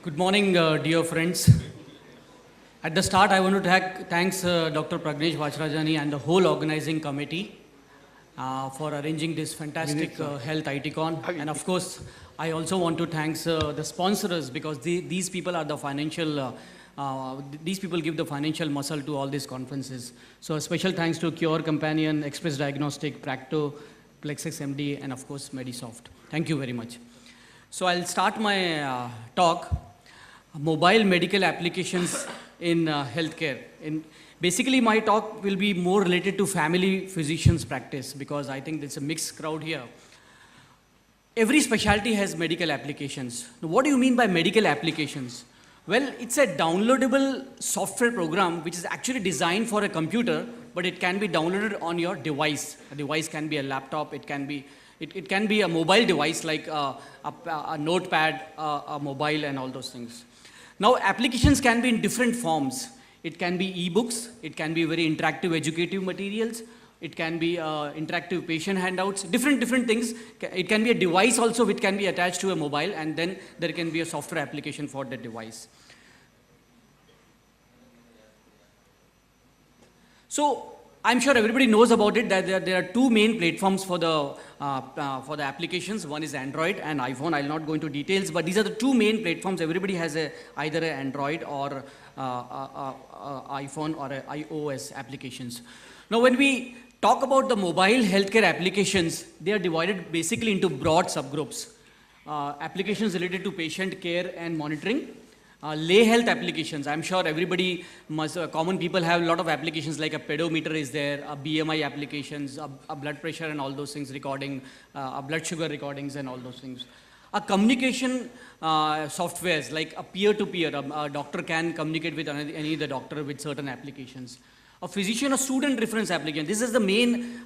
Good morning, dear friends. At the start, I want to thanks Dr. Pragnesh Vachrajani and the whole organizing committee for arranging this fantastic health ITCon. And of course, I also want to thanks the sponsors because these people are the financial, these people give the financial muscle to all these conferences. So a special thanks to Cure Companion, Express Diagnostic, Practo, Plexus MD, and of course, Medisoft. Thank you very much. So I'll start my talk. Mobile medical applications in healthcare. Basically, my talk will be more related to family physicians practice because I think there's a mixed crowd here. Every specialty has medical applications. Now, what do you mean by medical applications? Well, it's a downloadable software program which is actually designed for a computer, but it can be downloaded on your device. A device can be a laptop, it can be a mobile device like a notepad, a mobile, and all those things. Now, applications can be in different forms. It can be e-books, it can be very interactive educative materials, it can be interactive patient handouts, different things. It can be a device also which can be attached to a mobile, and then there can be a software application for that device. So, I'm sure everybody knows about it that there are two main platforms for the applications. One is Android and iPhone. I'll not go into details, but these are the two main platforms. Everybody has either an Android or iPhone or iOS applications. Now, when we talk about the mobile healthcare applications, they are divided basically into broad subgroups. Applications related to patient care and monitoring. Lay health applications, I'm sure everybody common people have a lot of applications like a pedometer is there, a BMI applications, a blood pressure and all those things recording, a blood sugar recordings and all those things. A communication softwares like a peer-to-peer, a doctor can communicate with any other doctor with certain applications. A physician or student reference application. This is the main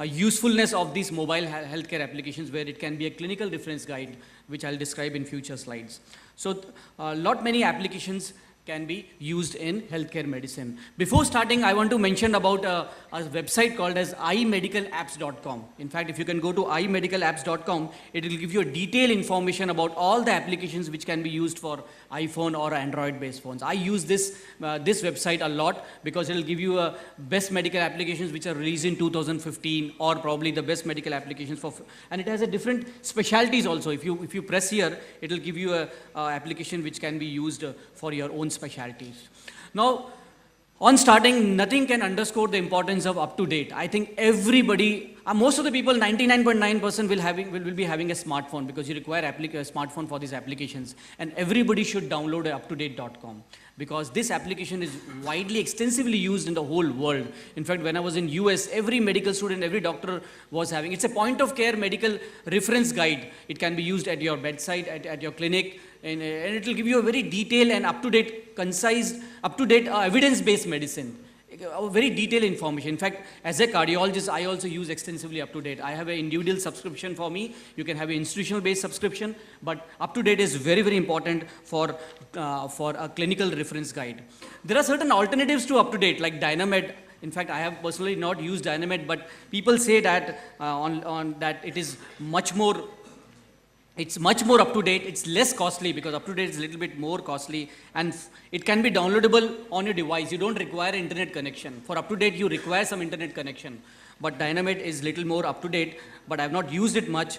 usefulness of these mobile healthcare applications where it can be a clinical reference guide, which I'll describe in future slides. So many applications can be used in healthcare medicine. Before starting, I want to mention about a website called as imedicalapps.com. In fact, if you can go to imedicalapps.com, it will give you a detailed information about all the applications which can be used for iPhone or Android-based phones. I use this website a lot because it will give you best medical applications which are released in 2015 or probably the best medical applications and it has a different specialties also. If you press here, it will give you a application which can be used for your own specialties. Now, on starting, nothing can underscore the importance of up-to-date. I think everybody, most of the people, 99.9% will be having a smartphone because you require a smartphone for these applications. And everybody should download uptodate.com because this application is widely, extensively used in the whole world. In fact, when I was in US, every medical student, every doctor was having, it's a point-of-care medical reference guide. It can be used at your bedside, at your clinic, and it will give you a very detailed and up-to-date, concise, up-to-date evidence-based medicine. Very detailed information. In fact, as a cardiologist, I also use extensively up-to-date. I have an individual subscription for me. You can have an institutional-based subscription, but up-to-date is very, very important for a clinical reference guide. There are certain alternatives to up-to-date, like Dynamed. In fact, I have personally not used Dynamed, but people say that that it is much more. It's much more up-to-date, it's less costly because up-to-date is a little bit more costly and it can be downloadable on your device. You don't require internet connection. For up-to-date, you require some internet connection. But Dynamed is little more up-to-date, but I've not used it much.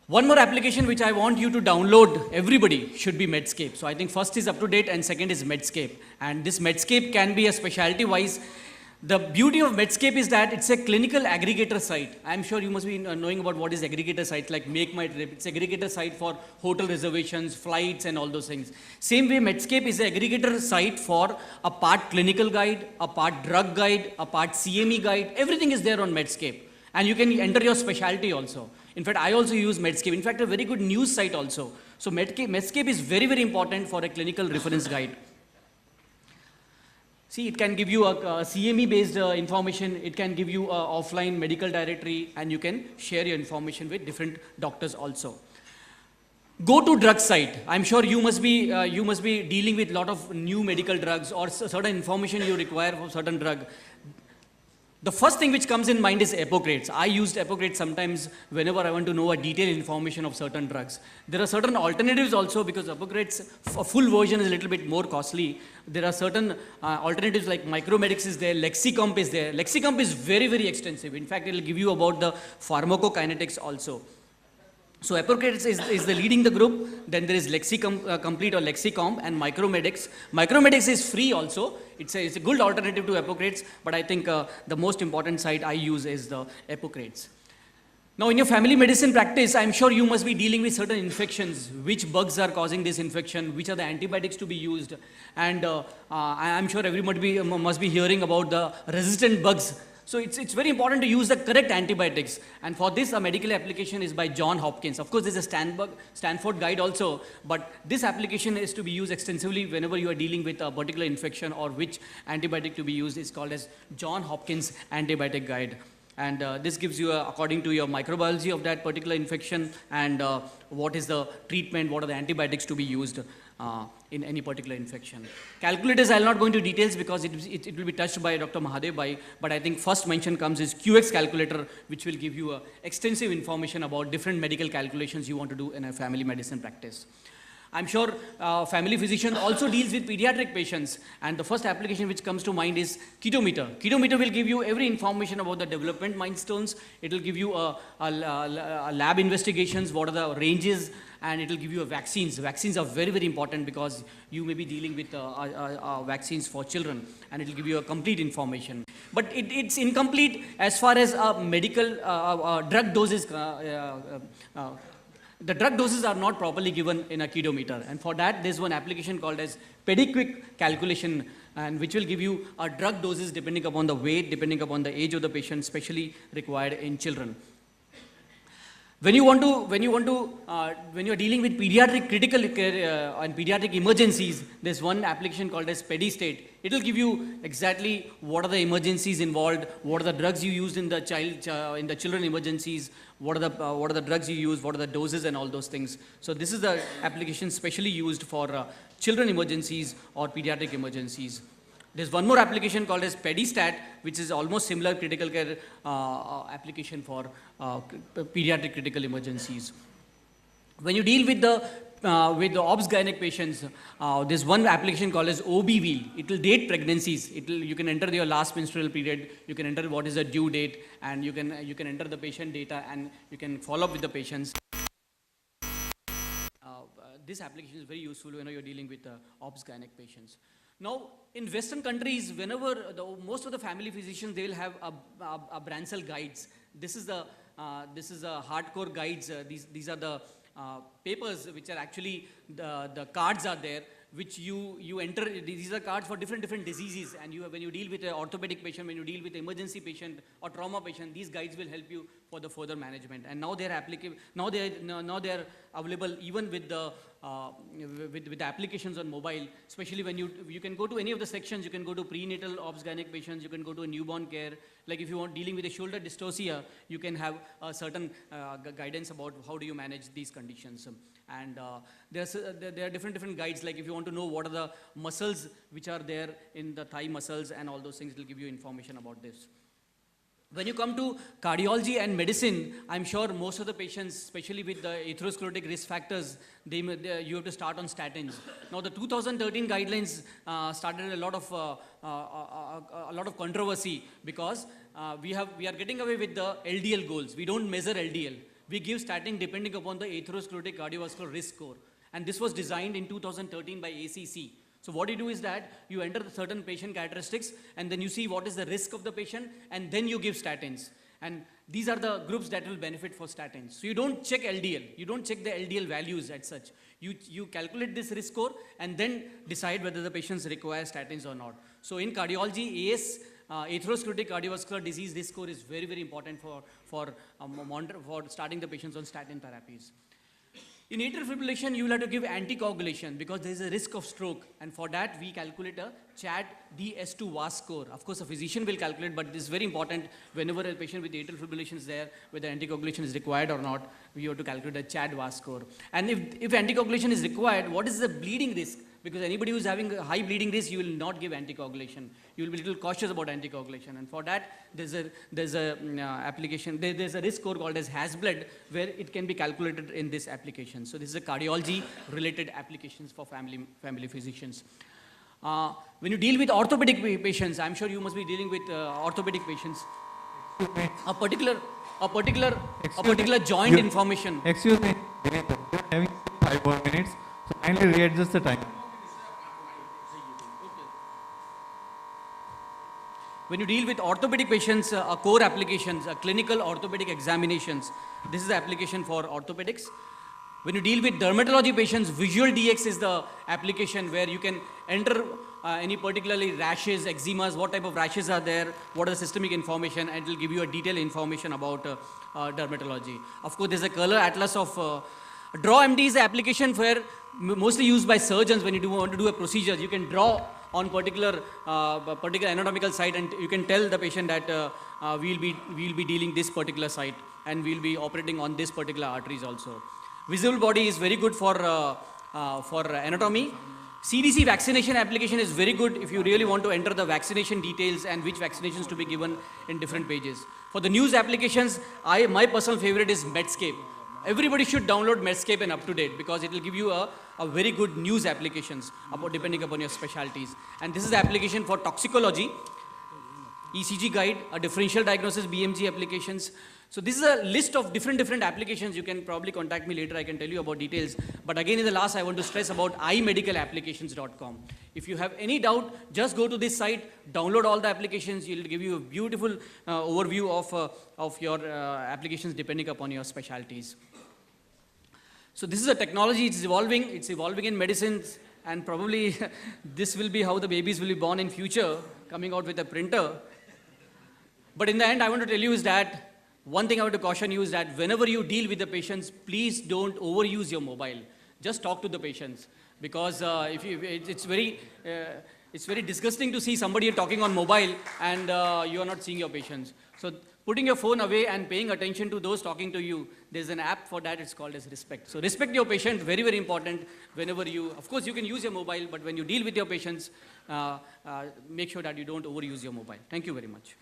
One more application which I want you to download, everybody, should be Medscape. So I think first is up-to-date and second is Medscape. And this Medscape can be a specialty-wise. The beauty of Medscape is that it's a clinical aggregator site. I'm sure you must be knowing about what is aggregator site like Make My Trip. It's aggregator site for hotel reservations, flights and all those things. Same way Medscape is an aggregator site for a part clinical guide, a part drug guide, a part CME guide. Everything is there on Medscape. And you can enter your specialty also. In fact, I also use Medscape. In fact, a very good news site also. So Medscape is very, very important for a clinical reference guide. See, it can give you a CME-based information, it can give you an offline medical directory, and you can share your information with different doctors also. Go to drug site. I'm sure you must be dealing with a lot of new medical drugs or certain information you require for certain drug. The first thing which comes in mind is Epocrates. I used Epocrates sometimes whenever I want to know a detailed information of certain drugs. There are certain alternatives also because Epocrates, a full version is a little bit more costly. There are certain alternatives like Micromedics is there, Lexicomp is there. Lexicomp is very, very extensive. In fact, it will give you about the pharmacokinetics also. So Epocrates is the leading the group. Then there is Complete or Lexicomp and Micromedics. Micromedics is free also. It's a good alternative to Epocrates, but I think the most important site I use is the Epocrates. Now in your family medicine practice, I'm sure you must be dealing with certain infections, which bugs are causing this infection, which are the antibiotics to be used, and I'm sure everybody must be hearing about the resistant bugs. So it's very important to use the correct antibiotics. And for this, a medical application is by John Hopkins. Of course, there's a Stanford guide also, but this application is to be used extensively whenever you are dealing with a particular infection or which antibiotic to be used. It's called as John Hopkins Antibiotic Guide. And this gives you, according to your microbiology of that particular infection and what is the treatment, what are the antibiotics to be used in any particular infection. Calculators, I'll not go into details because it will be touched by Dr. Mahadev Bhai, but I think first mention comes is QX calculator, which will give you extensive information about different medical calculations you want to do in a family medicine practice. I'm sure family physician also deals with pediatric patients, and the first application which comes to mind is Ketometer. Ketometer will give you every information about the development milestones. It will give you a lab investigations, what are the ranges, and it will give you vaccines. Vaccines are very, very important because you may be dealing with vaccines for children, and it will give you a complete information. But it's incomplete as far as medical drug doses. The drug doses are not properly given in a Ketometer, and for that there's one application called as PediQuick calculation, and which will give you drug doses depending upon the weight, depending upon the age of the patient, especially required in children. When you are dealing with pediatric critical care and pediatric emergencies, there's one application called as PediState. It will give you exactly what are the emergencies involved, what are the drugs you used in the children emergencies, what are the drugs you use, what are the doses and all those things. So this is the application specially used for children emergencies or pediatric emergencies. There's one more application called as PediStat, which is almost similar critical care application for pediatric critical emergencies. When you deal with the obs-gynec patients, there's one application called as OB-Wheel. It will date pregnancies. You can enter your last menstrual period. You can enter what is the due date, and you can enter the patient data, and you can follow up with the patients. This application is very useful when you're dealing with obs-gynec patients. Now, in Western countries, whenever most of the family physicians, they will have a Bransell guides. This is a hardcore guides. These are the papers which are actually the cards are there, which you enter. These are cards for different diseases, and when you deal with an orthopedic patient, when you deal with an emergency patient or trauma patient, these guides will help you for the further management. And now they are applicable. Now they are available even with the applications on mobile. Especially when you can go to any of the sections. You can go to prenatal obs-gynec patients. You can go to a newborn care. Like if you want dealing with a shoulder dystocia, you can have a certain guidance about how do you manage these conditions. And there are different guides. Like if you want to know what are the muscles which are there in the thigh muscles and all those things, it will give you information about this. When you come to cardiology and medicine, I'm sure most of the patients, especially with the atherosclerotic risk factors, you have to start on statins. Now, the 2013 guidelines started a lot of controversy because we are getting away with the LDL goals. We don't measure LDL. We give statin depending upon the atherosclerotic cardiovascular risk score, and this was designed in 2013 by ACC. So what you do is that you enter the certain patient characteristics, and then you see what is the risk of the patient, and then you give statins. And these are the groups that will benefit for statins. So you don't check LDL. You don't check the LDL values as such. You calculate this risk score and then decide whether the patients require statins or not. So in cardiology, AS, atherosclerotic cardiovascular disease risk score is very, very important for starting the patients on statin therapies. In atrial fibrillation, you will have to give anticoagulation because there is a risk of stroke, and for that we calculate a CHA2DS2 VAS score. Of course, a physician will calculate, but this is very important whenever a patient with atrial fibrillation is there, whether anticoagulation is required or not, we have to calculate a CHA2DS2 VAS score. And if anticoagulation is required, what is the bleeding risk? because anybody who's having a high bleeding risk, you will not give anticoagulation. You will be a little cautious about anticoagulation. And for that, there's a application, there's a risk score called as HAS-BLOOD, where it can be calculated in this application. So this is a cardiology-related applications for family physicians. When you deal with orthopedic patients, I'm sure you must be dealing with orthopedic patients. A particular joint information. Excuse me, Dinendra, we are having 5 more minutes, so kindly readjust the time. When you deal with orthopedic patients, core applications, clinical orthopedic examinations, this is the application for orthopedics. When you deal with dermatology patients, Visual DX is the application where you can enter any particularly rashes, eczemas, what type of rashes are there, what are the systemic information, and it will give you a detailed information about dermatology. Of course, there's a color atlas of DrawMD is the application where mostly used by surgeons when you want to do a procedure. You can draw on particular anatomical site, and you can tell the patient that we'll be dealing this particular site, and we'll be operating on this particular arteries also. Visible body is very good for anatomy. CDC vaccination application is very good if you really want to enter the vaccination details and which vaccinations to be given in different pages. For the news applications, my personal favorite is Medscape. Everybody should download Medscape and UpToDate because it will give you a very good news applications depending upon your specialties. And this is the application for toxicology, ECG guide, a differential diagnosis, BMG applications. So this is a list of different applications. You can probably contact me later. I can tell you about details. But again, in the last, I want to stress about imedicalapplications.com. If you have any doubt, just go to this site, download all the applications. It will give you a beautiful overview of your applications depending upon your specialties. So this is a technology. It's evolving. It's evolving in medicines. And probably this will be how the babies will be born in future, coming out with a printer. But in the end, I want to tell you is that one thing I want to caution you is that whenever you deal with the patients, please don't overuse your mobile. Just talk to the patients, because it's very disgusting to see somebody talking on mobile and you are not seeing your patients. So putting your phone away and paying attention to those talking to you, there's an app for that. It's called as Respect. So respect your patient, very, very important. Whenever of course, you can use your mobile, but when you deal with your patients, make sure that you don't overuse your mobile. Thank you very much.